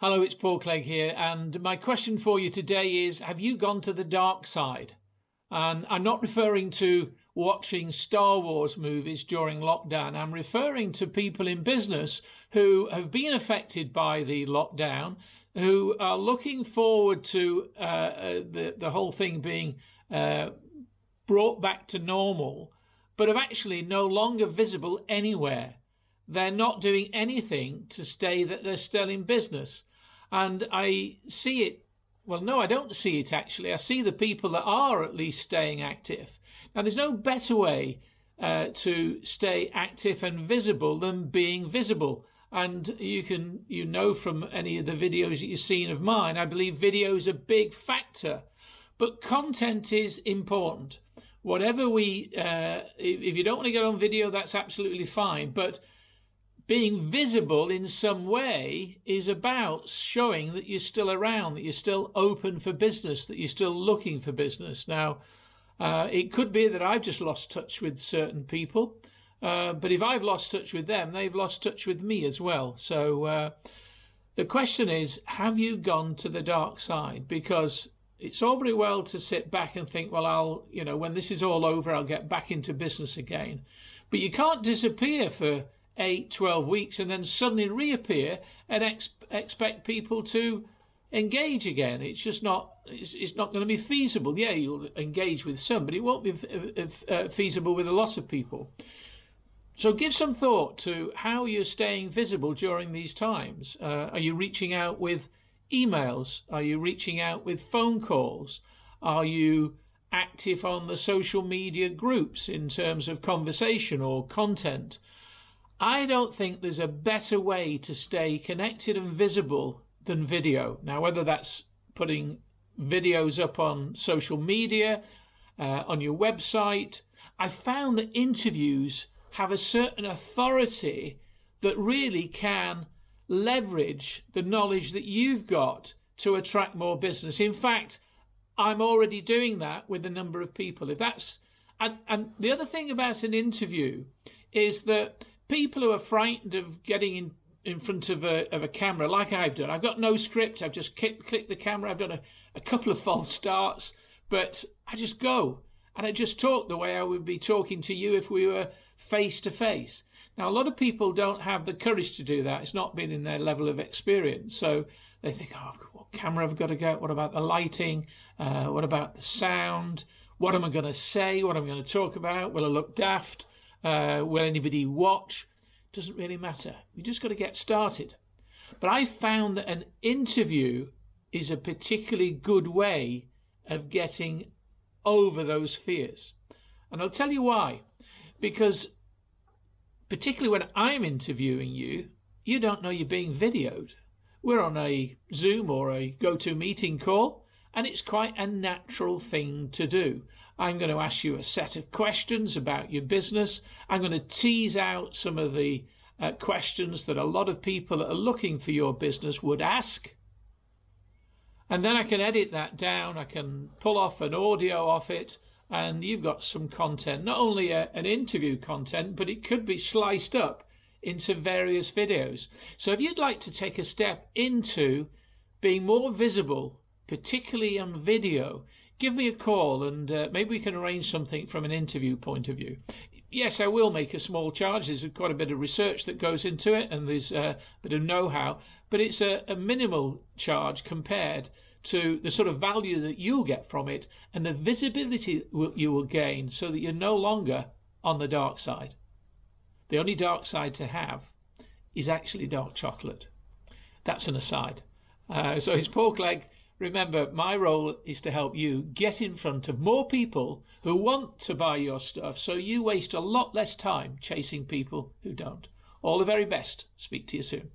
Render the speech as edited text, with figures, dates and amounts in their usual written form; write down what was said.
Hello, it's Paul Clegg here, and my question for you today is, have you gone to the dark side? And I'm not referring to watching Star Wars movies during lockdown. I'm referring to people in business who have been affected by the lockdown, who are looking forward to the whole thing being brought back to normal, but are actually no longer visible anywhere. They're not doing anything to stay that they're still in business. And I see it, well, no, I don't see it actually. I see the people that are at least staying active. Now, there's no better way to stay active and visible than being visible. And you know from any of the videos that you've seen of mine, I believe video is a big factor. But content is important. Whatever if you don't want to get on video, that's absolutely fine. But being visible in some way is about showing that you're still around, that you're still open for business, that you're still looking for business. Now, it could be that I've just lost touch with certain people, but if I've lost touch with them, they've lost touch with me as well. So the question is, have you gone to the dark side? Because it's all very well to sit back and think, well, when this is all over, I'll get back into business again. But you can't disappear for 8, 12 weeks and then suddenly reappear and expect people to engage again. It's just not. It's not going to be feasible. Yeah, you'll engage with some, but it won't be feasible with a lot of people. So give some thought to how you're staying visible during these times. Are you reaching out with emails? Are you reaching out with phone calls? Are you active on the social media groups in terms of conversation or content? I don't think there's a better way to stay connected and visible than video. Now, whether that's putting videos up on social media, on your website, I found that interviews have a certain authority that really can leverage the knowledge that you've got to attract more business. In fact, I'm already doing that with a number of people. And the other thing about an interview is that people who are frightened of getting in front of a camera, like I've done, I've got no script. I've just clicked the camera. I've done a couple of false starts, but I just go and I just talk the way I would be talking to you if we were face to face. Now, a lot of people don't have the courage to do that. It's not been in their level of experience. So they think, what camera have I got to get? What about the lighting? What about the sound? What am I going to say? What am I going to talk about? Will I look daft? Will anybody watch? Doesn't really matter. You just got to get started. But I found that an interview is a particularly good way of getting over those fears. And I'll tell you why. Because particularly when I'm interviewing you, you don't know you're being videoed. We're on a Zoom or a GoToMeeting call, and it's quite a natural thing to do. I'm going to ask you a set of questions about your business. I'm going to tease out some of the questions that a lot of people that are looking for your business would ask. And then I can edit that down. I can pull off an audio off it, and you've got some content, not only an interview content, but it could be sliced up into various videos. So if you'd like to take a step into being more visible, particularly on video, give me a call and maybe we can arrange something from an interview point of view. Yes, I will make a small charge. There's quite a bit of research that goes into it, and there's a bit of know-how, but it's a minimal charge compared to the sort of value that you'll get from it and the visibility you will gain, so that you're no longer on the dark side. The only dark side to have is actually dark chocolate. That's an aside. So it's Paul Clegg. Remember, my role is to help you get in front of more people who want to buy your stuff, so you waste a lot less time chasing people who don't. All the very best. Speak to you soon.